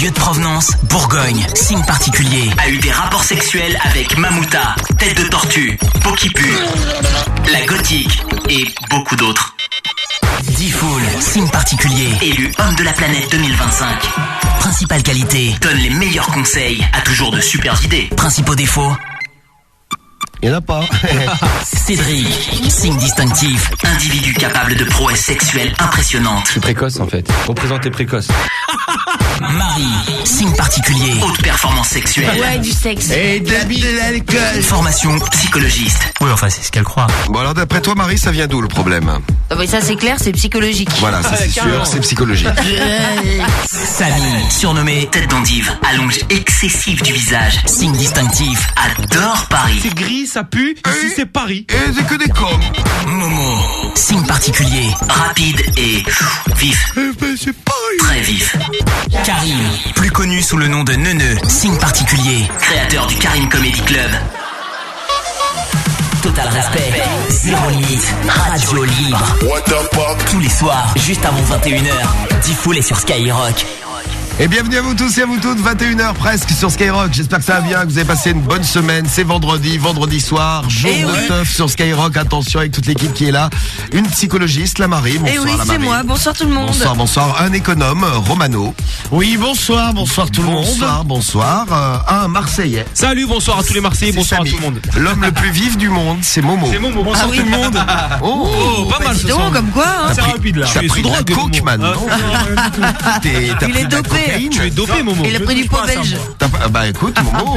Lieu de provenance, Bourgogne. Signe particulier. A eu des rapports sexuels avec Mamouta, Tête de Tortue, Pokipu, La Gothique et beaucoup d'autres. D-Fool, signe particulier. Élu homme de la planète 2025. Principale qualité, donne les meilleurs conseils, a toujours de super idées. Principaux défauts, il n'y en a pas. Cédric, signe distinctif, individu capable de prouesses sexuelles impressionnantes. Je suis précoce en fait. Représenté précoce. Marie, signe particulier, haute performance sexuelle. Ouais, du sexe. Et de l'alcool. Formation psychologiste. Oui, enfin, c'est ce qu'elle croit. Bon, alors d'après toi, Marie, ça vient d'où le problème? Ah bah ça c'est clair, c'est psychologique. Voilà, ça c'est sûr, c'est psychologique. Samy, surnommé tête d'endive, allonge excessive du visage, signe distinctif, adore Paris. C'est gris, ça pue, ici c'est Paris. Et c'est que des cons. Momo, signe particulier, rapide et vif. C'est Paris. Très vif. Karim, plus connu sous le nom de Neuneu, signe particulier, créateur du Karim Comedy Club. Total respect, zéro limite, radio libre. Tous les soirs, juste avant 21h, D-Fool est sur Skyrock. Et bienvenue à vous tous et à vous toutes, 21h presque sur Skyrock. J'espère que ça va bien, que vous avez passé une bonne semaine. C'est vendredi soir, jour de teuf sur Skyrock. Attention avec toute l'équipe qui est là. Une psychologiste, la Marie. Bonsoir, et oui, la c'est Marie. moi. Bonsoir tout le monde. Bonsoir. Un économe, Romano. Oui, bonsoir tout le monde. Bonsoir. Un Marseillais. Salut, bonsoir à tous les Marseillais, bonsoir à tout le monde. L'homme le plus vif du monde, c'est Momo. C'est Momo, bonsoir tout le monde. Oh, pas mal ce Donc, soir. comme quoi, hein. C'est rapide là. T'as pris de la coke, man. Il est dopé. Tu es dopé, Momo. Il a pris du pot belge. Bah écoute, Momo,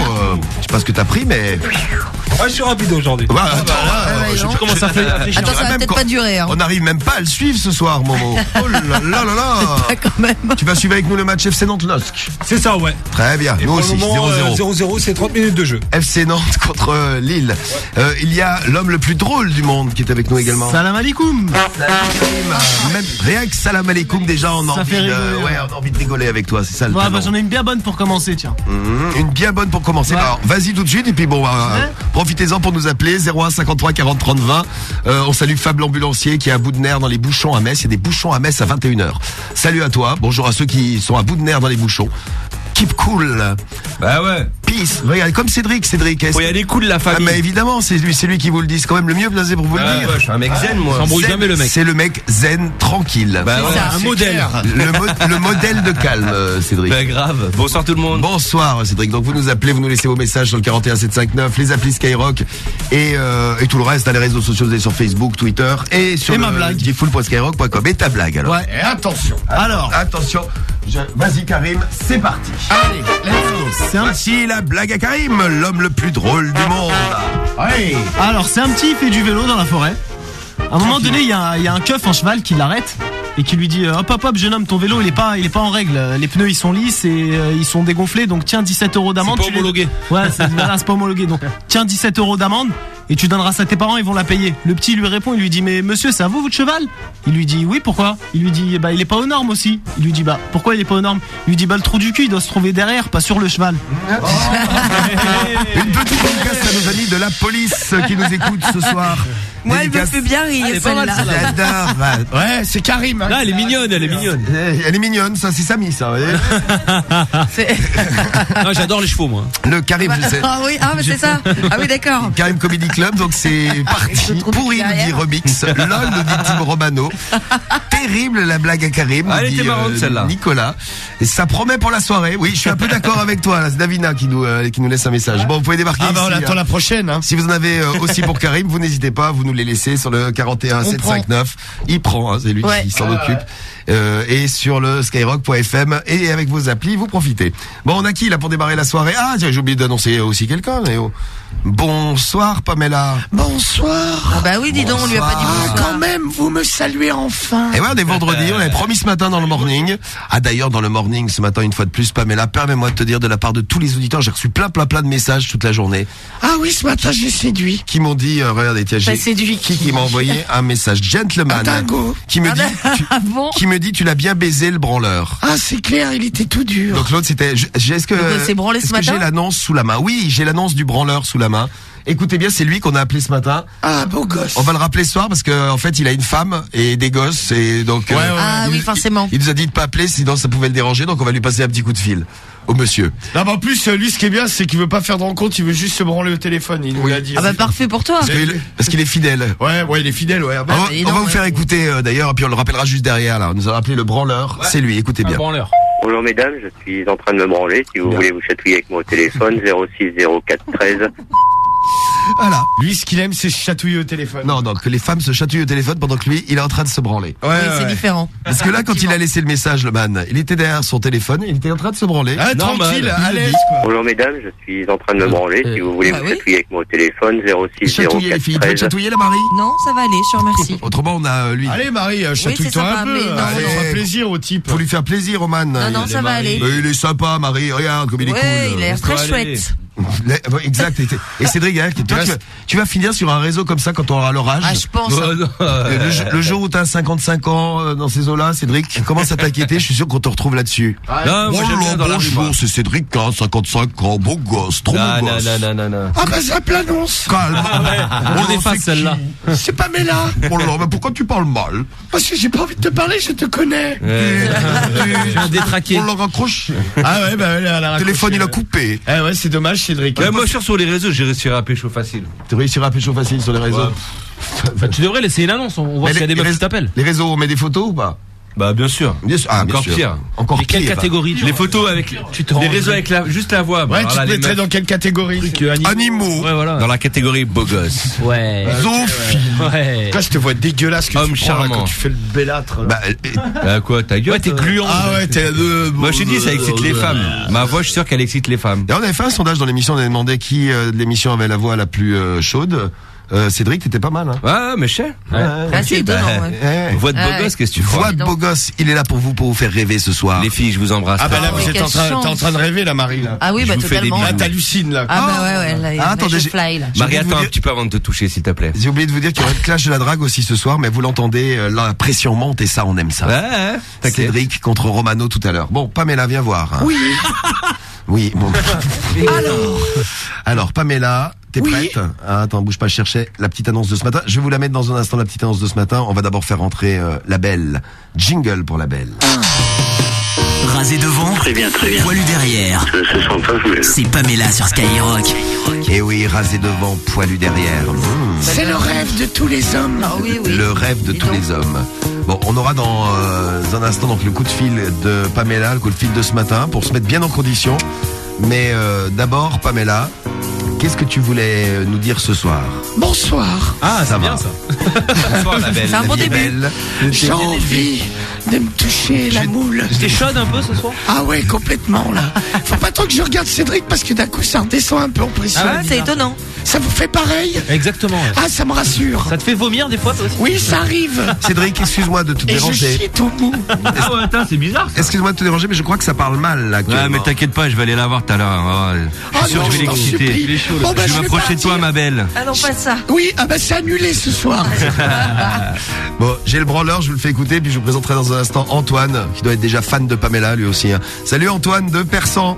je sais pas ce que t'as pris, mais... Ouais, je suis rapide aujourd'hui. Bah, attends, Je sais plus comment ça fait. Attends, ça va peut-être pas durer. Hein. On n'arrive même pas à le suivre ce soir, Momo. Oh là là là là. Pas quand même. Tu vas suivre avec nous le match FC Nantes-LOSC. C'est ça, ouais. Très bien, Et nous pour aussi, le moment, 0-0. 0-0, c'est 30 minutes de jeu. FC Nantes contre Lille. Il y a l'homme le plus drôle du monde qui est avec nous également. Salam alaikum. Même rien que salam alaikum, déjà on a envie fait de, rigoler, ouais, on a envie de rigoler avec toi, c'est ça le Ouais, talent. bah, j'en ai une bien bonne pour commencer, tiens. Une bien bonne pour commencer. Ouais. Alors, vas-y tout de suite et puis bon, profitez-en pour nous appeler 01 53 40 30 20. On salue Fab l'ambulancier qui est à bout de nerfs dans les bouchons à Metz. Il y a des bouchons à Metz à 21h. Salut à toi. Bonjour à ceux qui sont à bout de nerfs dans les bouchons. Keep cool. Bah ouais. Peace. Regarde, comme Cédric. Faut y aller cool la Ah, famille. mais évidemment, c'est lui qui vous le dit. C'est quand même le mieux blasé pour vous le dire. Ouais, je suis un mec zen moi. S'embrouille Zen, jamais le mec. C'est le mec zen, tranquille. Bah ouais, ça. Un modèle. Le modèle de calme, Cédric. Bah grave. Bonsoir tout le monde. Bonsoir Cédric, donc vous nous appelez, vous nous laissez vos messages sur le 41 759, les applis Skyrock et tout le reste, les réseaux sociaux, vous avez sur Facebook, Twitter et sur ma blague. dfull.skyrock.com. Et ta blague alors. Ouais. Et attention. Alors. Attention. Vas-y Karim, c'est parti. Allez, let's go. C'est un Voici la blague à Karim, l'homme le plus drôle du monde. Ouais. Alors, c'est un petit, il fait du vélo dans la forêt. À un moment donné, il y a un keuf, un cheval qui l'arrête et qui lui dit hop, jeune homme, ton vélo il est pas en règle. Les pneus ils sont lisses et ils sont dégonflés, donc tiens 17 € d'amende. C'est pas homologué. Ouais, c'est pas homologué. Donc tiens 17 € d'amende et tu donneras ça à tes parents, ils vont la payer. Le petit lui répond, il lui dit mais monsieur, c'est à vous votre cheval? Il lui dit oui, pourquoi? Il lui dit bah il est pas aux normes aussi. Il lui dit bah pourquoi il est pas aux normes? Il lui dit bah le trou du cul il doit se trouver derrière, pas sur le cheval. Une petite dédicace à nos amis de la police qui nous écoutent ce soir. Moi, elle me Dédicace- fait bien rire, Elle est pas mal, celle-là. J'adore. Ouais, c'est Karim. Là, elle est mignonne, elle est mignonne. Elle est mignonne, ça c'est Samy ça. C'est- Non, j'adore les chevaux, moi. Le Karim, je sais. Ah oui, mais c'est ça. Ah oui, d'accord. Karim Comedy Club, donc c'est parti. le trou du Pourri cul nous dit derrière. remix. LOL nous dit Tim Romano. Terrible la blague à Karim. Ah, nous elle dit, était marrante, celle-là. Nicolas. Et ça promet pour la soirée. Oui, je suis un peu d'accord avec toi. Là, c'est Davina qui nous laisse un message. Bon, vous pouvez débarquer ici. la prochaine, hein. Si vous en avez aussi pour Karim, vous n'hésitez pas, vous nous les laissez sur le 41 759. Il prend, hein, c'est lui Ouais. qui s'en occupe. Et sur le skyrock.fm et avec vos applis, vous profitez. Bon, on a qui là pour démarrer la soirée? Ah, tiens, j'ai oublié d'annoncer aussi quelqu'un. Léo. Bonsoir Pamela. Bonsoir. Ah bah oui, dis donc, on lui a pas dit Bonsoir. bonsoir. Quand même, vous me saluez enfin. Et ouais, on est vendredi, on avait promis ce matin dans le morning. Ah d'ailleurs, dans le morning, ce matin, une fois de plus, Pamela, permets-moi de te dire de la part de tous les auditeurs, j'ai reçu plein de messages toute la journée Ah oui, ce matin, j'ai séduit. qui m'ont dit, regardez, tiens, j'ai T'as séduit qui m'a envoyé un message gentleman Un dingo. qui me dit, Ah bon? qui me dit, tu l'as bien baisé le branleur. Ah, c'est clair, il était tout dur. Donc l'autre c'était, est-ce que, Donc, c'est branlé ce est-ce que matin j'ai l'annonce sous la main? Oui, j'ai l'annonce du branleur sous la main. Écoutez bien, c'est lui qu'on a appelé ce matin. Ah, beau gosse. On va le rappeler ce soir parce que en fait, il a une femme et des gosses et donc. Ah oui, forcément. Il nous a dit de pas appeler, sinon ça pouvait le déranger, donc on va lui passer un petit coup de fil au monsieur. Non, mais en plus, lui, ce qui est bien, c'est qu'il veut pas faire de rencontre, il veut juste se branler au téléphone. Il nous l'a dit. Ah bah parfait pour toi. Parce qu'il est fidèle. Ouais, il est fidèle, ouais. On va vous faire écouter d'ailleurs, et puis on le rappellera juste derrière là. On nous a rappelé le branleur, c'est lui, écoutez bien. branleur. Bonjour mesdames, je suis en train de me branler. Si vous voulez vous chatouiller avec moi au téléphone, 06 04 13. Voilà. Lui, ce qu'il aime, c'est se chatouiller au téléphone. Non, que les femmes se chatouillent au téléphone pendant que lui, il est en train de se branler. Oui, c'est différent. Parce que là, quand il a laissé le message, le man, il était derrière son téléphone, il était en train de se branler. Ah, tranquille, à l'aise, quoi. Bonjour mesdames, je suis en train de me branler. Si vous voulez vous chatouiller avec moi au téléphone, 06 Chatouiller les 04 filles. Tu veux 13. chatouiller la Marie? Non, ça va aller, je te remercie. Autrement, on a lui. Allez, Marie, chatouille-toi c'est sympa, un peu. mais non, Allez, non. fera plaisir au type. Faut lui faire plaisir au man. Non, ça va aller. Il est sympa, Marie. Regarde comme il est Ouais, cool. il a l'air très chouette. Exact. Et Cédric, hein, toi, tu vas finir sur un réseau comme ça quand on aura leur âge. Ah, je pense. Le jour où t'as 55 ans dans ces eaux-là, Cédric, commence à t'inquiéter. Je suis sûr qu'on te retrouve là-dessus. Non, moi j'aime bien dans la rue, moi. Bonjour, c'est Cédric, 55 ans, beau gosse, trop beau gosse. Non. Ah, bah, ça l'annonce. Calme. On l'efface, celle-là. C'est Pamela. Oh là, mais pourquoi tu parles mal? Parce que j'ai pas envie de te parler, je te connais. Un détraqué. On l'a raccroché. Ah ouais, bah, elle a Le téléphone, il a coupé. Eh ouais, c'est dommage, Cédric. Ouais, moi je suis sur les réseaux, j'ai réussi à pécho facile. Tu réussiras à pécho facile sur les réseaux. Enfin, tu devrais laisser une annonce, on voit s'il y a des meufs qui t'appellent. Les réseaux, on met des photos ou pas? Bah bien sûr. Bien sûr. Encore bien sûr. pire. Encore Mais quelle pire. catégorie Les photos avec les réseaux avec juste la voix. Ouais, Alors tu là, te les mettrais meufs, dans quelle catégorie? Animaux. Ouais, voilà. dans la catégorie beau gosse. Ouais. Zoophile. Ouais. Là, je te vois dégueulasse que Homme tu prends, là, charmant. quand tu fais le belâtre. là. Bah, Quoi, ta gueule? Ouais, t'es gluant. Ah ouais, t'es Moi je te dis, ça excite les femmes. Ma voix, je suis sûr qu'elle excite les femmes. Et on avait fait un sondage dans l'émission, on avait demandé qui de l'émission avait la voix la plus chaude. Cédric, t'étais pas mal, hein. Ouais, mais cher. Ah, c'est étonnant, ouais. Voix de beau Ouais. gosse, qu'est-ce que tu Voix crois? de beau gosse, il est là pour vous faire rêver ce soir. Les filles, je vous embrasse. Ah bah là, Oh, vous êtes quelle t'es en train de rêver, là, Marie, là. Ah oui, Je bah vous fais des totalement. bisous. Là, t'hallucines, là. Ah bah ouais, là, Ah, attendez, je j'ai- fly, là. Marie, J'ai oublié de attends vous un dire- petit peu avant de te toucher, s'il te plaît. J'ai oublié de vous dire qu'il y aura le clash de la drague aussi ce soir, mais vous l'entendez, la pression monte et ça, on aime ça. Ouais, t'inquiète. Cédric contre Romano tout à l'heure. Bon, Pamela, viens voir. Hein. Oui. Oui, bon. Alors, Pamela, t'es Oui. prête? Ah, attends, bouge pas, je cherchais la petite annonce de ce matin. Je vais vous la mettre dans un instant, la petite annonce de ce matin. On va d'abord faire rentrer la belle. Jingle pour la belle. Rasé devant, Très bien. poilu derrière. Je sens pas jouer. C'est Pamela sur Skyrock. Et oui, rasé devant, poilu derrière. C'est le rêve de tous les hommes. Ah oui, oui. Le rêve de Dis tous donc. les hommes. Bon, on aura dans un instant donc le coup de fil de Pamela, le coup de fil de ce matin pour se mettre bien en condition. Mais d'abord, Pamela, qu'est-ce que tu voulais nous dire ce soir? Bonsoir. Ah, Ça c'est bien, va. ça. Bonsoir, la belle. C'est un bon La vie est début. belle. J'ai envie de me toucher la moule. T'es chaude un peu ce soir? Ah ouais, complètement, là. Faut pas trop que je regarde Cédric parce que d'un coup, ça redescend un peu en pression. Ah, c'est étonnant. Ça vous fait pareil? Exactement. ouais. Ah, ça me rassure. Ça te fait vomir des fois, toi aussi? Oui, ça arrive. Cédric, excuse-moi de te Et je déranger. chie tout mou. Ah ouais, attends, c'est bizarre. Excuse-moi de te déranger, mais je crois que ça parle mal là. Ouais, actuellement. mais t'inquiète pas, je vais aller la voir tout à l'heure. Je Ah suis sûr non, que je vais t'en l'exciter. supplie. Bon, bah, Je vais vais m'approcher de toi, partir. ma belle. Ah non, pas ça. Oui, ah bah c'est annulé ce soir. Bon, j'ai le branleur, je vous le fais écouter, puis je vous présenterai dans un instant Antoine, qui doit être déjà fan de Pamela lui aussi. Hein. Salut Antoine de Persan.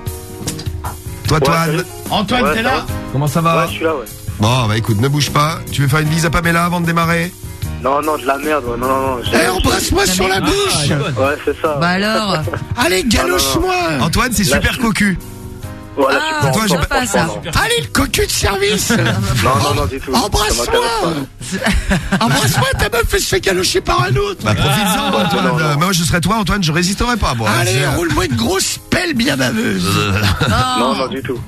Toi, Antoine. Antoine, Ouais, t'es ça là? va. Comment ça va? Ouais, je suis là, ouais. Bon, bah écoute, ne bouge pas. Tu veux faire une bise à Pamela avant de démarrer? Non, de la merde, ouais. Non. Eh, embrasse-moi sur la bouche. Ouais, c'est ça. Bah alors. Allez, galoche-moi. Antoine, c'est Là, super je- cocu. Voilà, Ah, super. toi, j'ai pas ça. Allez, le cocu de service. Non, du tout. Embrasse-moi. Ça m'intéresse Embrasse-moi, ta meuf, elle se fait galocher par un autre. Bah profites-en, Antoine. non. Moi, je serais toi, Antoine, je résisterais pas. Bon, Allez, c'est- roule-moi une grosse pelle bien baveuse. Non, du tout.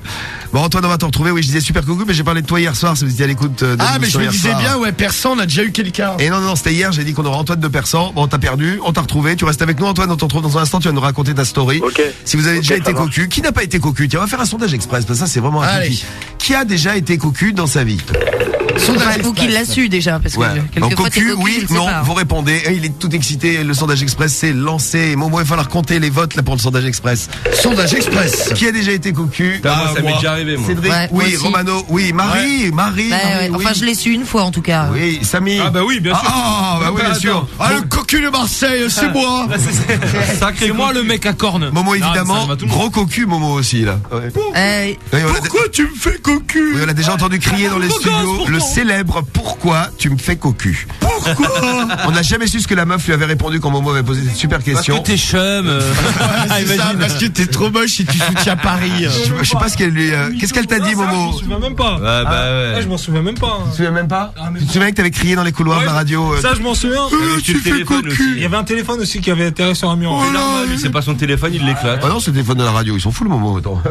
Bon, Antoine, on va te retrouver. Oui, je disais super cocu, mais j'ai parlé de toi hier soir. Si vous étiez à l'écoute de Ah, mais je l'émission me hier disais soir. bien, ouais, personne, on a déjà eu quelqu'un. Et non, c'était hier, j'ai dit qu'on aura Antoine de Persan. Bon, t'as perdu, on t'a retrouvé. Tu restes avec nous, Antoine, on te retrouve dans un instant. Tu vas nous raconter ta story. Ok. Si vous avez Ok, déjà ça été marche. cocu, qui n'a pas été cocu? Tiens, on va faire un sondage express, parce que ça, c'est vraiment un Allez. kiki. Qui a déjà été cocu dans sa vie? Ou qu'il l'a su déjà, parce que Ouais. Donc quelquefois t'es cocu, cocu, je oui, ne sais non, pas. vous répondez. Il est tout excité. Le sondage express, c'est lancé. Momo, il va falloir compter les votes là pour le sondage express. Sondage express. Qui a déjà été cocu? Putain, moi, ça m'est déjà arrivé, moi. Cédric, Ouais, moi oui, aussi. Romano, oui, Marie, Ouais, ouais. oui. Enfin, je l'ai su une fois en tout cas. Oui, Samy. Ah bah oui, bien sûr. Ah, bah oui, bien sûr. Ah, le cocu de Marseille, c'est moi. Sacré C'est moi le mec à cornes. Momo, Non, évidemment. ça va tout le monde. Gros cocu, Momo aussi, là. Ouais. Oui, Pourquoi tu me fais cocu? on a déjà entendu crier dans les studios le célèbre pourquoi tu me fais cocu. Pourquoi? On n'a jamais su ce que la meuf lui avait répondu quand Momo avait posé cette super Parce que question. t'es chum. C'est ça, imagine. parce que t'es trop moche et tu soutiens Paris. Je sais pas ce qu'elle lui. Qu'est-ce qu'elle t'a dit, Je m'en Momo? souviens même pas. Ouais, bah ouais. Je m'en souviens même pas. Tu te souviens même pas? Ah, mais Tu te souviens que t'avais crié dans les couloirs de la radio? Ça, je m'en souviens. Tu le téléphone Il y aussi. avait un téléphone aussi qui avait atterri sur un mur. Oh là, Lui, c'est pas son téléphone, il l'éclate. Ah non, c'est le téléphone de la radio, ils sont fous le Momo. Attends.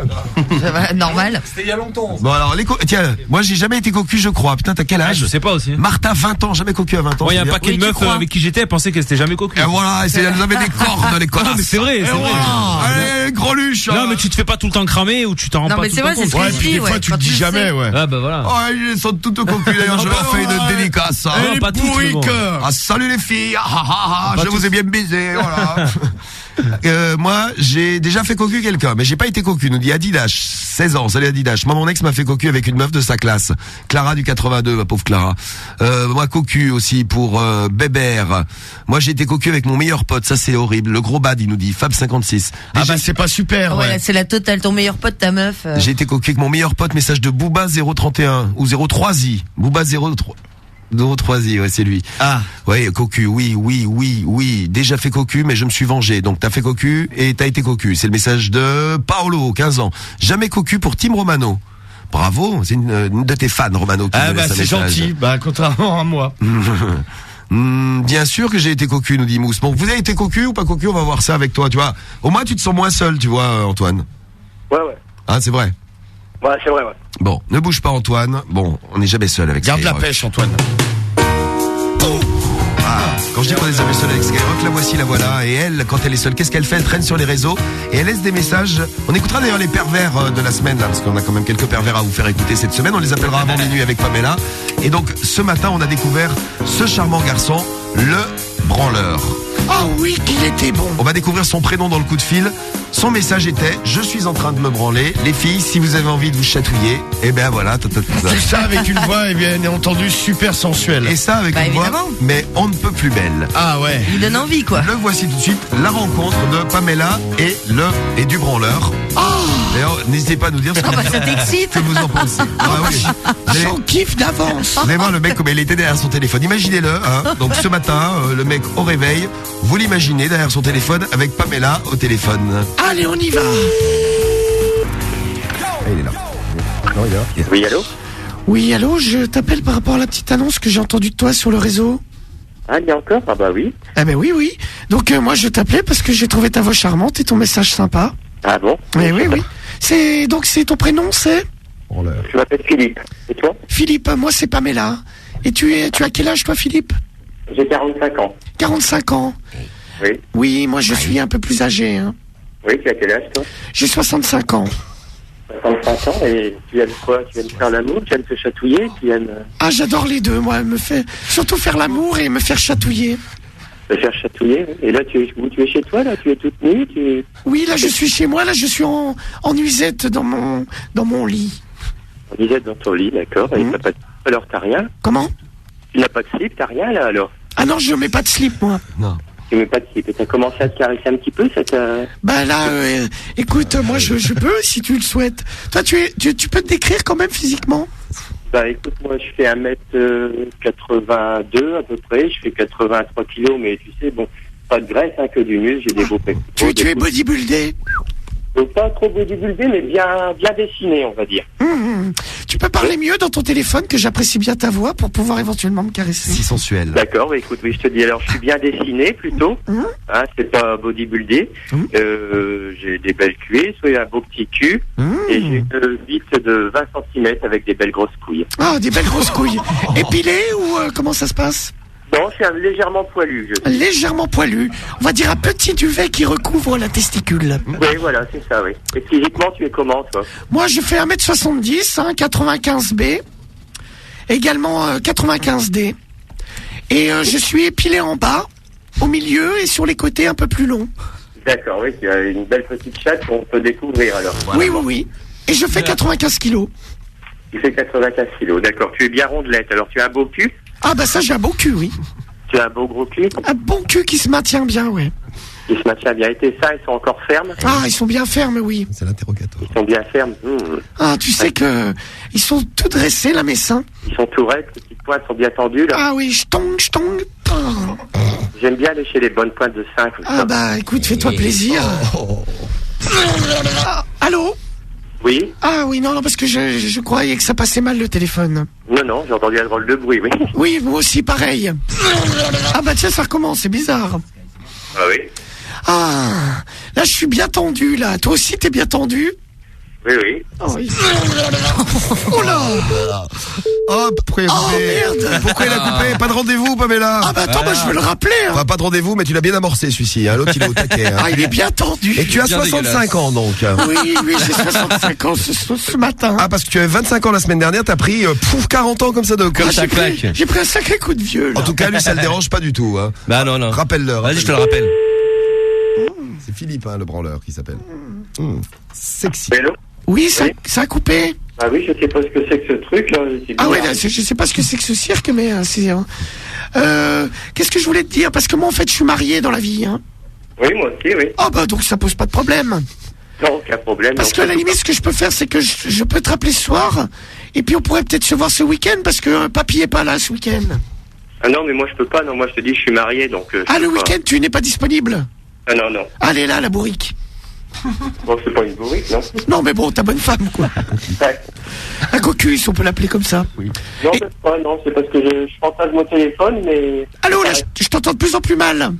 Ça va, normal. C'était il y a longtemps. Bon alors tiens, moi j'ai jamais été cocu, je crois. Putain, t'as quel âge? Je sais pas aussi. Martha, 20 ans, jamais cocu à 20 ans. Moi, il y a un c'est bien. paquet de Oui, tu meufs crois. avec qui j'étais, elles pensaient qu'elles s'étaient jamais cocu. Et voilà, elles avaient des cornes, les connards. Non, mais c'est vrai, c'est vrai. Allez, gros luche. Non, mais tu te fais pas tout le temps cramer ou tu t'en rends Non, pas mais tout c'est le vrai, temps c'est compte. ce que je dis, des fois ouais. tu Quand le dis tu le jamais, sais. ouais. Ah bah voilà. Oh, elles sont toutes cocu d'ailleurs, je leur fais une dédicace. hein. Elle est pas toutes, mais bon. Ah, salut les filles, je vous ai bien baisé, voilà. Moi, j'ai déjà fait cocu quelqu'un, mais j'ai pas été cocu, nous dit Adidas, 16 ans, salut Adidas. Moi, mon ex m'a fait cocu avec une meuf de sa classe, Clara du 82, ma pauvre Clara. Moi, cocu aussi pour Bébert. Moi, j'ai été cocu avec mon meilleur pote, ça c'est horrible. Le gros bad, il nous dit, Fab56. Ah bah c'est pas super, Ouais, ouais. là, c'est la totale. Ton meilleur pote, ta meuf. J'ai été cocu avec mon meilleur pote, message de Booba 031 ou 03i. Booba 03. 03i, ouais, c'est lui. Ah. Ouais, cocu, oui. Déjà fait cocu, mais je me suis vengé. Donc t'as fait cocu et t'as été cocu. C'est le message de Paolo, 15 ans. Jamais cocu pour Tim Romano. Bravo, c'est une de tes fans, Romano, qui Ah me bah laisse un c'est message. gentil, bah contrairement à moi. Bien sûr que j'ai été cocu, nous dit Mousse. Bon, vous avez été cocu ou pas cocu? On va voir ça avec toi, tu vois. Au moins tu te sens moins seul, tu vois, Antoine. Ouais. Ah, c'est vrai. Ouais, c'est vrai, ouais. Bon, ne bouge pas, Antoine. Bon, on n'est jamais seul avec Garde la Skyrock. pêche, Antoine. Quand je dis qu'on est jamais seul avec Skyrock, la voici, la voilà. Et elle, quand elle est seule, qu'est-ce qu'elle fait? Elle traîne sur les réseaux et elle laisse des messages. On écoutera d'ailleurs les pervers de la semaine, là, parce qu'on a quand même quelques pervers à vous faire écouter cette semaine. On les appellera avant minuit avec Pamela. Et donc, ce matin, on a découvert ce charmant garçon, le branleur. Ah oui, qu'il était bon. On va découvrir son prénom dans le coup de fil. Son message était: je suis en train de me branler. Les filles, si vous avez envie de vous chatouiller, eh ben voilà. Tout ça avec une voix, bien entendu, super sensuelle. Et ça avec Bah, une voix, évidemment. mais on ne peut plus belle. Ah ouais. Il donne envie, quoi. Le voici tout de suite, la rencontre de Pamela et du branleur. D'ailleurs, n'hésitez pas à nous dire ce Ah bah, ça t'excite. que vous en pensez. Ah oui. J'en kiffe d'avance. Vous allez voir le mec comme il était derrière son téléphone. Imaginez-le. Hein. Donc ce matin, le mec au réveil, vous l'imaginez derrière son téléphone avec Pamela au téléphone. Allez, on y va. Ah, il est là. Non, il est là. Oui, allô? Oui, allô, je t'appelle par rapport à la petite annonce que j'ai entendue de toi sur le réseau. Ah, il y a encore? Ah bah oui. Eh ben oui. Donc moi je t'appelais parce que j'ai trouvé ta voix charmante et ton message sympa. Ah bon? Mais oui. C'est ton prénom, c'est Branleur. Je m'appelle Philippe. Et toi? Philippe. Moi c'est Pamela. Et tu as quel âge toi, Philippe? J'ai 45 ans. 45 ans. Oui. Oui, moi je suis un peu plus âgé. Hein. Oui, tu as quel âge, toi? J'ai 65 ans. 65 ans, et tu aimes quoi? Tu aimes faire l'amour? Tu aimes te chatouiller? Tu aimes Ah, j'adore les deux. Moi, surtout faire l'amour et me faire chatouiller. te faire chatouiller? Oui. Et là, tu es chez toi, là? Tu es toute nue? Oui, là je suis chez moi. Là je suis en nuisette dans mon lit. On disait dans ton lit, d'accord. Et t'as pas de... Alors, t'as rien? Comment? Tu n'as pas de slip? T'as rien, là, alors? Ah non, je mets pas de slip, moi. Non. Tu mets pas de slip. Et t'as commencé à te caresser un petit peu, ça t'a... Bah là, écoute, moi je peux si tu le souhaites. Toi, tu peux te décrire quand même physiquement? Bah écoute, moi je fais 1m82 à peu près, je fais 83 kilos, mais tu sais, bon, pas de graisse, hein, que du muscle, j'ai des beaux pectoraux. Tu es bodybuildé? Donc pas trop bodybuildé, mais bien dessiné, on va dire. Tu peux parler mieux dans ton téléphone, que j'apprécie bien ta voix pour pouvoir éventuellement me caresser. Si sensuel. D'accord, bah, écoute, oui, je te dis, alors je suis bien dessiné plutôt, hein, c'est pas bodybuildé, j'ai des belles cuisses, un beau petit cul, et j'ai une bite de 20 cm avec des belles grosses couilles. Ah, des belles grosses couilles. Épilées ou comment ça se passe? Non, je suis légèrement poilu, je sais. Légèrement poilu. On va dire un petit duvet qui recouvre la testicule. Oui, voilà, c'est ça, oui. Et physiquement, tu es comment, toi? Moi, je fais 1m70, hein, 95 B. Également 95D. Et je suis épilé en bas, au milieu et sur les côtés un peu plus long. D'accord, oui, tu as une belle petite chatte qu'on peut découvrir alors. Oui, oui, oui. Et je fais 95 kilos. Tu fais 95 kilos, d'accord. Tu es bien rondelette, alors tu as un beau cul? Ah bah ça, j'ai un beau cul, oui. Tu as un beau gros cul? Un bon cul qui se maintient bien, ouais. Ils se maintiennent bien. Et tes seins, ils sont encore fermes? Ah, ils sont bien fermes, oui. C'est l'interrogatoire. Ils sont bien fermes. Ah, tu sais que ils sont tout dressés, là, mes seins. Ils sont tout raides, les petites pointes sont bien tendues, là. Ah oui, je tombe. J'aime bien lécher les bonnes pointes de seins, comme Ah ça. bah, écoute, fais-toi plaisir. Ah, allô? Oui? Ah oui, non, parce que je croyais que ça passait mal le téléphone. Non, j'ai entendu un drôle de bruit, oui. Oui, moi aussi, pareil. Ah bah tiens, ça recommence, c'est bizarre. Ah oui? Ah, là, je suis bien tendu, là. Toi aussi, t'es bien tendu? Oui, oui. Oh, oui. Oh là! Oh, pourquoi il a coupé? merde! Pourquoi il a coupé? Pas de rendez-vous, Pamela? Ah bah attends, bah, je veux le rappeler, hein. Enfin, pas de rendez-vous, mais tu l'as bien amorcé, celui-ci. Hein. L'autre, il est au taquet. Hein. Ah, il est bien tendu. Et tu as 65 ans, donc. Oui, j'ai 65 ans ce matin. Ah, parce que tu avais 25 ans la semaine dernière, t'as pris 40 ans comme ça de Ah, j'ai pris un sacré coup de vieux, là. En tout cas, lui, ça le dérange pas du tout. Hein. Bah non, non. Rappelle-le. Vas-y, je te le rappelle. C'est Philippe, hein, le branleur, qui s'appelle. Sexy. Hello? Oui, ça a coupé. Ah oui, je sais pas ce que c'est que ce truc, là. Ah ouais, là, je sais pas ce que c'est que ce cirque, mais c'est... qu'est-ce que je voulais te dire? Parce que moi, en fait, je suis marié dans la vie, hein. Oui, moi aussi, oui. Ah bah, donc ça pose pas de problème. Non, aucun problème. Parce qu'à la limite, ce que je peux faire, c'est que je peux te rappeler ce soir, et puis on pourrait peut-être se voir ce week-end, parce que papy est pas là ce week-end. Ah non, mais moi je peux pas, non, moi je te dis, je suis marié, donc... Ah, le week-end, tu n'es pas disponible? Ah non, non. Allez là, la bourrique. Bon, c'est pas une bourrique, non? Non, mais bon, ta bonne femme, quoi. Ouais. Un cocus, on peut l'appeler comme ça. Oui. Non, c'est pas, non, c'est parce que je fantasme mon téléphone, mais... Allô, là, je t'entends de plus en plus mal.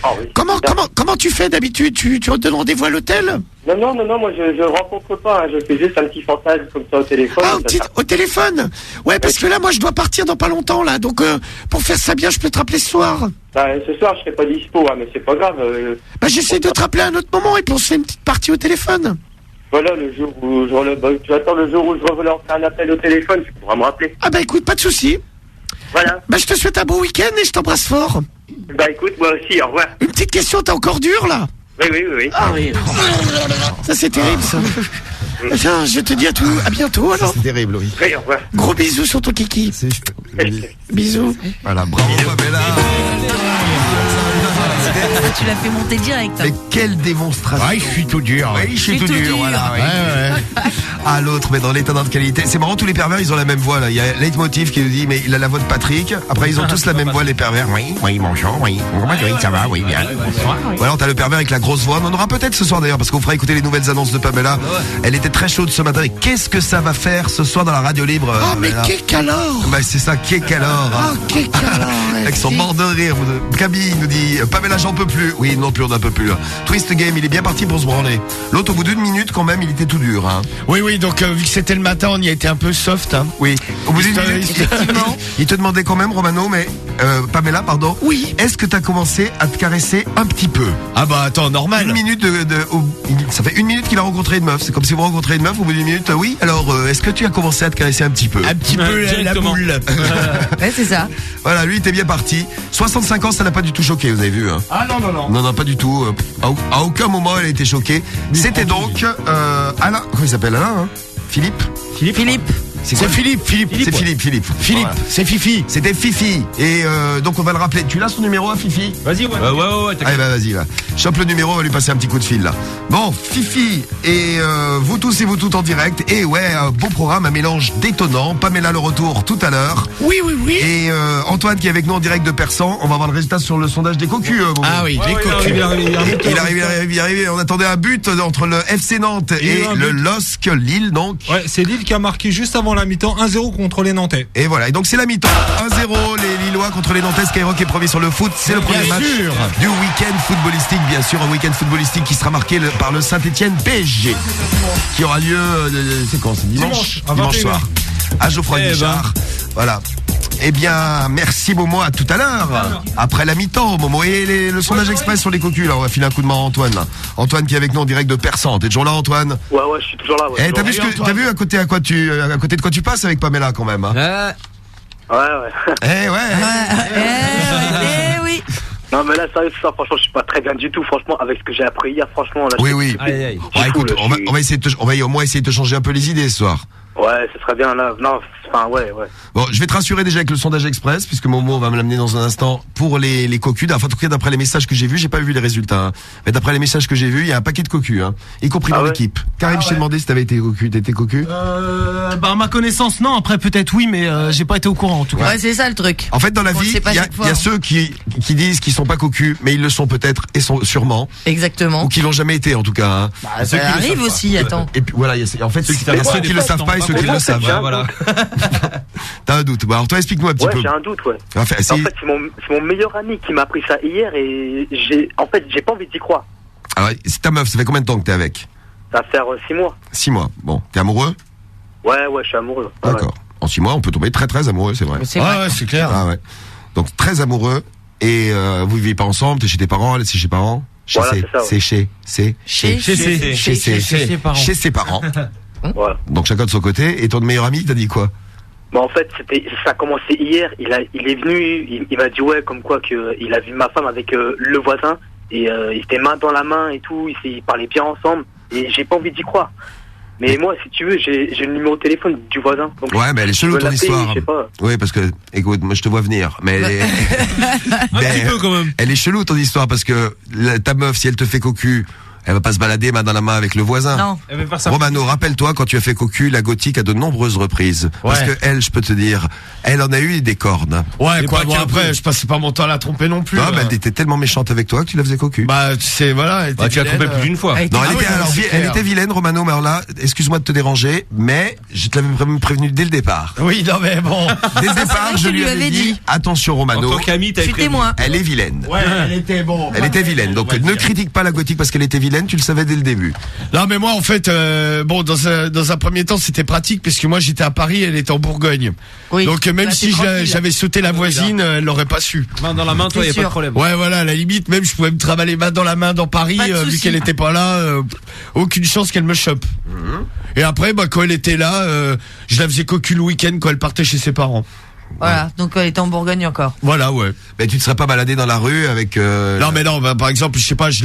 Ah oui. Comment tu fais d'habitude? Tu donnes rendez-vous à l'hôtel? Non, moi je rencontre pas, hein, je fais juste un petit fantasme comme ça au téléphone. Ah, au téléphone? Ouais, parce que là, moi, je dois partir dans pas longtemps, là. Donc, pour faire ça bien, je peux te rappeler ce soir. Bah, ce soir, je serai pas dispo, hein, mais c'est pas grave. Bah, j'essaie de te rappeler à un autre moment, et puis on se fait une petite partie au téléphone. Voilà, le jour où tu attends le jour où je relance un appel au téléphone, tu pourras me rappeler. Ah bah, écoute, pas de souci. Voilà. Bah, je te souhaite un bon week-end et je t'embrasse fort. Bah, écoute, moi aussi, au revoir. Une petite question, t'es encore dur, là? Oui. Ah oui. Ça, c'est terrible, ça. Tiens, je te dis à bientôt, alors. C'est terrible, oui. Oui, au revoir. Gros bisous sur ton kiki. Bisous. Voilà, bravo, Pamela. Tu l'as fait monter direct. Mais quelle démonstration. Ouais, je suis tout dur. Oui, je suis tout dur, voilà. Oui. Ouais. Ah, l'autre, mais dans l'étonnante qualité. C'est marrant, tous les pervers, ils ont la même voix, là. Il y a Leitmotiv qui nous dit, mais il a la voix de Patrick. Après, ils ont tous la même voix, les pervers. Oui, bonjour, oui. Patrick, ça va, oui, bien. Ou alors, t'as le pervers avec la grosse voix. On en aura peut-être ce soir, d'ailleurs, parce qu'on fera écouter les nouvelles annonces de Pamela. Elle était très chaude ce matin. Et qu'est-ce que ça va faire ce soir dans la radio libre? Oh, mais qu'est-ce alors? Bah, c'est ça, qu'est-ce alors? Oh, qu'est-ce alors? Avec son mort de rire. Camille nous dit, Pamela, j'en peux plus. Oui, non plus, on n'en peut plus. Twist Game, il est bien parti pour se branler. L'autre, au bout d'une minute, quand même, il était tout dur, hein. Oui, donc vu que c'était le matin, on y a été un peu soft, hein. Oui. Au bout d'une Histoire- minute, Effectivement. il te demandait quand même, Romano, mais Pamela, pardon. Oui. Est-ce que t'as commencé à te caresser un petit peu? Ah bah attends, normal. Une minute ça fait une minute qu'il a rencontré une meuf. C'est comme si vous rencontrez une meuf au bout d'une minute. Oui. Alors, est-ce que tu as commencé à te caresser un petit peu? Un petit peu la directement. boule. Ouais, c'est ça. Voilà, lui, il était bien parti. 65 ans, ça l'a pas du tout choqué, vous avez vu, hein. Ah non. Non, pas du tout. À aucun moment, elle a été choquée. C'était donc Alain. Comment il s'appelle, Alain, hein? Philippe. C'est Philippe. C'est Philippe. Voilà. C'est Fifi. C'était Fifi. Et donc on va le rappeler. Tu l'as son numéro à Fifi? Vas-y, ouais. Ouais. Allez, bah vas-y, là. Chope le numéro, on va lui passer un petit coup de fil, là. Bon, Fifi et vous tous et vous toutes en direct. Et ouais, un beau programme, un mélange détonnant. Pamela le retour tout à l'heure. Oui. Et Antoine qui est avec nous en direct de Persan. On va avoir le résultat sur le sondage des cocus. Ah oui, les cocus. Il arrive. On attendait un but entre le FC Nantes et le LOSC Lille, donc. Ouais, c'est Lille qui a marqué juste avant la mi-temps 1-0 contre les Nantais. Et voilà, et donc c'est la mi-temps. 1-0, les Lillois contre les Nantais. Skyrock est premier sur le foot. C'est le premier match du week-end footballistique, bien sûr. Un week-end footballistique qui sera marqué par le Saint-Etienne PSG. Qui aura lieu, c'est quand? C'est dimanche à 21h. soir. À Geoffroy Guichard. Voilà. Eh bien, merci Momo, à tout à l'heure. Après la mi-temps, Momo. Et le sondage express sur les cocus, là, on va filer un coup de main à Antoine, là. Antoine qui est avec nous en direct de Persan. T'es toujours là, Antoine? Ouais, je suis toujours là. Ouais, T'as vu de quoi tu passes avec Pamela, quand même, hein? Ouais. Eh ouais. Eh oui. Non, mais là, sérieux, ça, franchement, je suis pas très bien du tout. Franchement, avec ce que j'ai appris hier, franchement, là, Oui, je oui. suis- Aïe, aïe. Bon, écoute, là, on va essayer on va au moins essayer de te changer un peu les idées ce soir. Ouais, ce serait bien, là. Non, enfin, ouais. Bon, je vais te rassurer déjà avec le sondage express, puisque Momo va me l'amener dans un instant pour les cocus. Enfin, en tout cas, d'après les messages que j'ai vus, j'ai pas vu les résultats. Hein. Mais d'après les messages que j'ai vus, il y a un paquet de cocus, hein, y compris Ah dans ouais l'équipe. Karim, je t'ai demandé si t'avais été cocu. T'étais cocu? Bah, à ma connaissance, non. Après, peut-être oui, mais j'ai pas été au courant en tout cas. Ouais, c'est ça le truc. En fait, dans la On le vie, sait pas il y a, chaque il fois, y a hein. ceux qui disent qu'ils sont pas cocus, mais ils le sont peut-être et sont sûrement, Exactement. ou qui l'ont jamais été en tout cas. Hein. Bah, ça arrive aussi, attends. Et puis voilà, en fait, il y a ceux qui le savent pas et ceux qui le savent. Voilà. T'as un doute. Bon, alors toi, explique-nous un petit Ouais, peu. j'ai un doute, ouais. Enfin, En fait, c'est mon meilleur ami qui m'a appris ça hier et j'ai pas envie d'y croire. alors, c'est ta meuf, ça fait combien de temps que t'es avec? Ça va faire 6 mois. 6 mois. Bon, t'es amoureux? Ouais, je suis amoureux. Ouais, D'accord. En 6 mois, on peut tomber très très amoureux, c'est vrai. C'est vrai. Ouais, c'est clair. Ah ouais. Donc très amoureux et vous vivez pas ensemble, t'es chez tes parents, elle est chez ses parents. Voilà, c'est ça, ouais. C'est chez ses parents. Voilà. Donc chacun de son côté. Et ton meilleur ami, t'as dit quoi? Bah, en fait, ça a commencé hier. Il est venu, il m'a dit ouais, comme quoi que il a vu ma femme avec le voisin et ils étaient main dans la main et tout. Ils parlaient bien ensemble et j'ai pas envie d'y croire. Mais moi, si tu veux, j'ai le numéro de téléphone du voisin. Donc Ouais, mais elle est je chelou peux ton l'appeler, histoire. je sais pas. Oui, parce que, écoute, moi je te vois venir, mais elle est, Un petit peu quand même. elle est chelou ton histoire parce que ta meuf, si elle te fait cocu, elle va pas se balader main dans la main avec le voisin. Non. Elle va faire ça. Romano, rappelle-toi quand tu as fait cocu la gothique à de nombreuses reprises. Parce Ouais. que elle, je peux te dire, elle en a eu des cornes. Ouais, Et quoi, pas bon, qu'un après, peu. je passais pas mon temps à la tromper non plus. Non, mais elle était tellement méchante avec toi que tu la faisais cocu. Bah, tu sais, voilà. Elle Bah, était tu l'as vilaine, trompé plus d'une fois. Avec Non, tes- elle, Ah était, oui, alors, c'est elle clair. était vilaine, Romano, mais alors là, excuse-moi de te déranger, mais je te l'avais prévenu dès le départ. Oui, non, mais bon. Dès le c'est départ, vrai que je tu lui lui avais avais dit, dit. attention En Romano, tant qu'ami, Je t'as suis témoin. elle est vilaine. Ouais, elle était bon. Elle était vilaine, donc on va ne dire. critique pas la gothique parce qu'elle était vilaine, tu le savais dès le début. Non, mais moi, en fait, bon, dans un premier temps, c'était pratique parce que moi, j'étais à Paris, elle était en Bourgogne. Oui. Donc, même Là, si t'es tranquille. j'avais sauté la voisine, elle l'aurait pas su. Main dans la main, toi, C'est y a pas de sûr. problème. Ouais, voilà, à la limite, même je pouvais me travailler main dans la main dans Paris, Pas de vu souci. qu'elle était pas là, aucune chance qu'elle me chope. Et après, bah, quand elle était là, je la faisais cocu le week-end quand elle partait chez ses parents. Voilà. Donc elle était en Bourgogne encore. Voilà, ouais. Mais tu ne serais pas baladé dans la rue avec... Non, mais non, bah, par exemple, je sais pas, je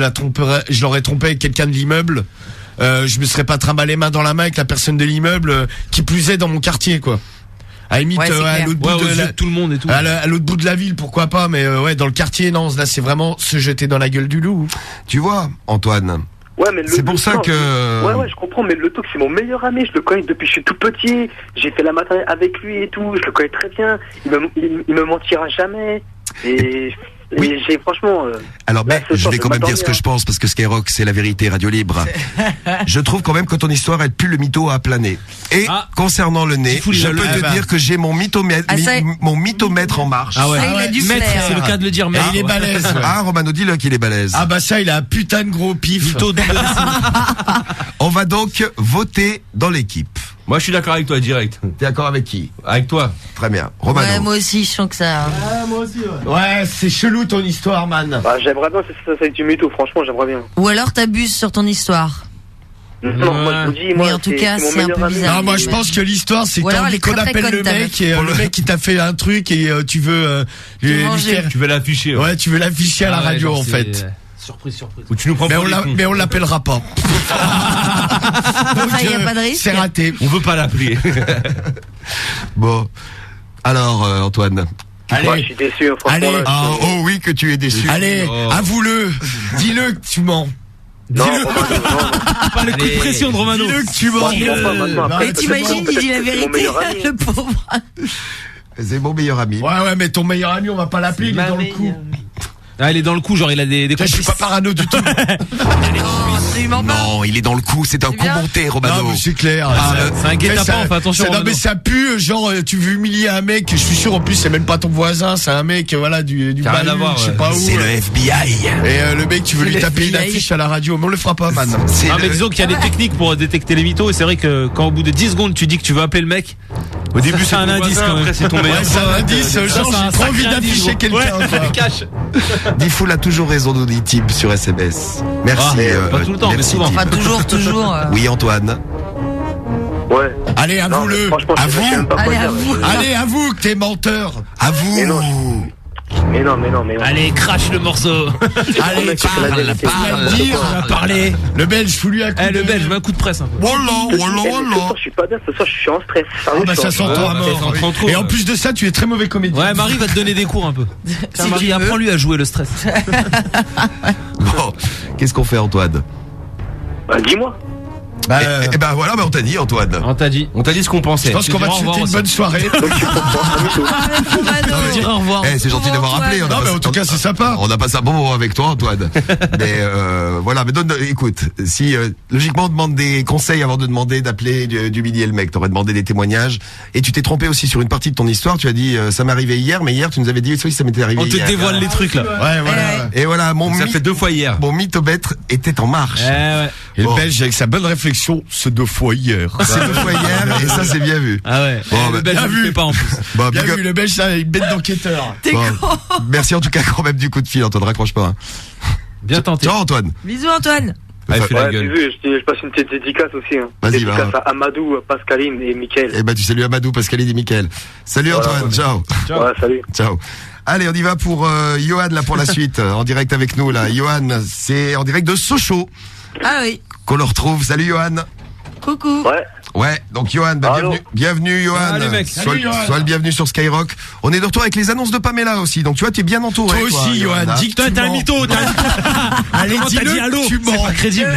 l'aurais trompé avec quelqu'un de l'immeuble. Je me serais pas trimballé main dans la main avec la personne de l'immeuble, qui plus est dans mon quartier, quoi. À la limite, Ouais, c'est à clair. l'autre Ouais, bout aux de yeux la, de tout le monde et tout. à l'autre bout de la ville, pourquoi pas, mais ouais, dans le quartier, non, là, c'est vraiment se jeter dans la gueule du loup. Tu vois, Antoine, Ouais, mais c'est pour ça non, que... Ouais, je comprends, mais le truc, c'est mon meilleur ami. Je le connais depuis que je suis tout petit. J'ai fait la maternelle avec lui et tout. Je le connais très bien. Il me mentira jamais. Et Oui. j'ai franchement. Alors, là, ben, ce je soir, vais quand même dire ce que je pense, parce que Skyrock, c'est la vérité, radio libre. Je trouve quand même que ton histoire, elle pue le mytho à planer. Et Ah. concernant le nez, Tifouli, je le- peux eh te ben. dire que j'ai mon mythomètre, Ah, ça- mon mythomètre en marche. Ah ouais. Ça, il a dû Maître, plaire. c'est le cas de le dire, Et maître. il est balèze. ouais. Ah, Romano, dis-le qu'il est balèze. Ah bah ça, il a un putain de gros pif. Mytho de- On va donc voter dans l'équipe. Moi, je suis d'accord avec toi, direct. T'es d'accord avec qui? Avec toi. Très bien. Romano. Ouais, moi aussi, je sens que ça. Ouais, c'est chelou ton histoire, man. Bah, j'aimerais bien que ça soit du mytho. Franchement, j'aimerais bien. Ou alors t'abuses sur ton histoire. Non, moi, je vous dis, moi, Mais en tout cas, mon c'est un meilleur peu ami. bizarre. Non, moi je pense que l'histoire c'est Ou que alors, t'as elle envie est qu'on très, très appelle conne, le ta mec meuf. et le mec qui t'a fait un truc et tu veux lui manger. faire. Tu veux l'afficher. Ouais, tu veux l'afficher à la Ah ouais, radio genre, en c'est- fait. Surprise, surprise. Ou tu nous prends Mais pour on des cons. mais on l'appellera pas. Enfin, il n'y a pas de risque. C'est raté. On veut pas l'appeler. Bon. Alors, Antoine. Moi, je Allez, suis déçu, hein, franchement. Allez. là, Ah, oh oui que tu es déçu. allez, Oh. avoue-le. Dis-le que tu mens. Non, Dis-le. Romano, non. Pas le coup de Allez. pression de Romano. Dis-le que tu mens. Moi, je mens pas maintenant. Après, Et c'est t'imagines, bon, il dit la c'est mon vérité, meilleur ami. le pauvre. C'est mon meilleur ami. Ouais, ouais, mais ton meilleur ami, on va pas l'appeler, il est dans le coup. Ah, il est dans le coup, genre il a des Je suis complices. pas parano du tout. Absolument pas. Non, il est dans le coup, c'est un C'est coup bien. monté, Romano. Non, mais c'est clair. Ah, C'est un guet-apens, Ça- fais attention. Non, Romano. mais ça pue, genre, tu veux humilier un mec, je suis sûr, en plus, c'est même pas ton voisin, c'est un mec, voilà, du Ça a rien à Balu, voir, je sais ouais. pas où. C'est le FBI. Et le mec, tu veux C'est lui le taper une FBI. affiche à la radio, mais on le fera pas, man. C'est Ah, mais le- disons qu'il y a des techniques pour détecter les mythos, et c'est vrai que quand au bout de 10 secondes tu dis que tu veux appeler le mec, au début c'est un ton indice voisin, quand même. après, c'est ton meilleur Ouais, c'est un indice, Ça, genre, c'est un j'ai trop envie sacré indice, d'afficher gros. quelqu'un, quoi. Cache. Diffoul a toujours raison, nous dit Tib sur SMS. Merci. Ah, pas tout le temps, mais merci, souvent. Tib. Enfin, toujours. Oui, Antoine. Ouais. Allez, avoue-le. Franchement, je sais même pas quoi Allez, dire. avoue. Allez, avoue que t'es menteur. Avoue. Mais non. Allez, crache le morceau. Allez, parle. Parler. Le Belge, fous-lui un coup. Le Belge, mets un coup de presse un peu. Voilà. Ce soir, je suis pas bien. Ce soir, je suis en stress. Ah bah ça s'entend à mort. ça s'entend trop, Et en ouais. plus de ça, tu es très mauvais comédien. Ouais, Marie va te donner des cours un peu. Tiens, Si Marie, tu veux. apprends-lui à jouer le stress. Bon, qu'est-ce qu'on fait, Antoine? Bah, dis-moi. Bah, Eh ben voilà, on t'a dit, Antoine. On t'a dit ce qu'on pensait. je pense qu'on va te souhaiter une bonne soirée. Dire au revoir. C'est gentil d'avoir Antoine. appelé. Non, mais en tout cas, c'est sympa. On a passé un bon moment avec toi, Antoine. Mais voilà, mais écoute, si logiquement on demande des conseils avant de demander d'appeler d'humilier le mec, t'aurais demandé des témoignages. Et tu t'es trompé aussi sur une partie de ton histoire. Tu as dit ça m'est arrivé hier, mais hier tu nous avais dit oui, ça m'était arrivé On te hier. dévoile les trucs là. Ouais, voilà. Et voilà, Ça fait 2 fois hier. mon mythomètre était en marche. Ouais. Et le Bon. Belge, avec sa bonne réflexion, c'est 2 fois hier. C'est 2 fois hier et ça c'est bien vu. Ah ouais. Bon, Le bah, Belge bien ne vu. le fait pas en plus. Bon, Bien big up. vu, le Belge, ça, une bête d'enquêteur. T'es Bon. con. Merci en tout cas quand même du coup de fil, Antoine, raccroche pas. Hein. Bien tenté. Ciao Antoine. Bisous, Antoine. Ouais, fais la Ouais, j'ai gueule. vu, je passe une petite dédicace aussi. Hein. Vas-y, Dédicace va. à Amadou, Pascaline et Mickaël. Eh ben tu salues Amadou, Pascaline et Mickaël. Salut Voilà, Antoine, ouais. ciao. Ouais, salut. Ciao. Allez, on y va pour Johan là pour la suite, en direct avec nous là. Johan, c'est en direct de Sochaux Ah oui. qu'on le retrouve. Salut Johan. Coucou. Ouais. Ouais, donc Johan, bah, Allô. bienvenue Johan. Salut, mec. Sois, Salut, Johan. sois le bienvenu sur Skyrock. On est de retour avec les annonces de Pamela aussi. Donc tu vois, tu es bien entouré. Toi aussi, Johan, hein. dis que tu T'as un mens. mytho, Allez, Comment t'as dit dis-le, allô tu C'est mens. pas crédible.